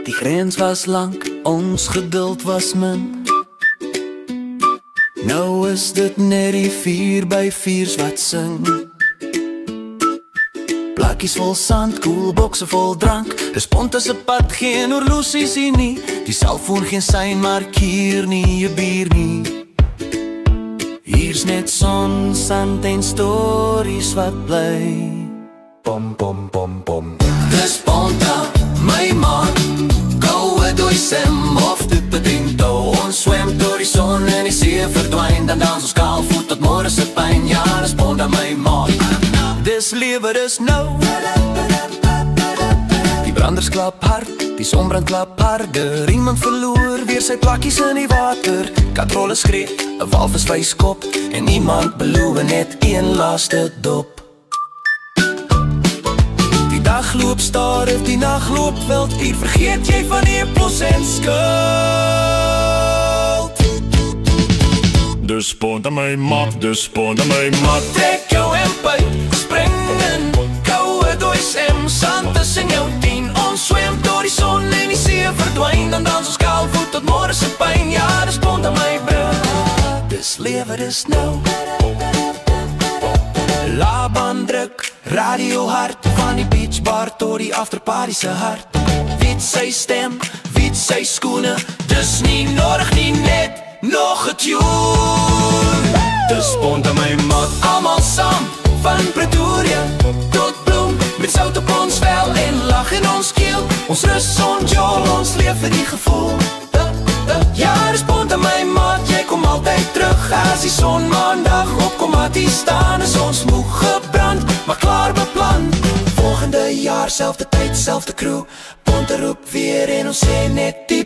Die grens was lang, ons geduld was min. Nou is dit net die 4x4's wat sing. Plakkies vol sand, koelbokse vol drank. Dis Pontus se pad, geen horlosies hier nie. Die selfoon geen sein, markier nie, je bier nie. Hier's net son, sand en stories wat bly. Pom pom pom pom. Dis Ponta, my maat. Goue Dooisem of Diepetinto. Ons swem door die son en die see verdwijn. Dan dans ons kaalvoet tot môre se pyn. Ja, dis Ponta, my maat. Dis lewe, dis nou. Die branders klap hard, die sonbrand klap harder. Iemand verloor weer sy plakkies in die water. Katrolle skree, 'n walvis wys kop. En iemand beloof net een laaste dop. Die dag loop stadig, die nacht loop wild. Hier vergeet jy van epos en skuld. Dus Ponta my mat, dus Ponta my mat. Trek jou hemp uit, spring in. Goue Dooisem, sand tussen jou 10. Ons swem door die son en die see verdwijn. Dan dans ons kaalvoet tot môre se pyn. Ja, dis Ponta my bril. Dis lewe, dis nou. Laban druk, radio hard. Van die beachbar tot die afterparty se hart. Wiet sy stem, wiet sy skoene. Dis nie nodig nie, net nog 'n tune. Dis Ponta my maat, almal saam. Van Pretoria tot Bloem. Met sout op ons vel en lag in ons keel. Ons rus, ons jol, ons leef vir die gevoel. Ja, dis Ponta my maat, jy kom altyd terug. As die son maandag opkom, laat die staan. Is ons moeg gebrand, maar klaar beplan. Volgende jaar, selfde tyd, selfde crew. Ponta roep weer en ons sê net die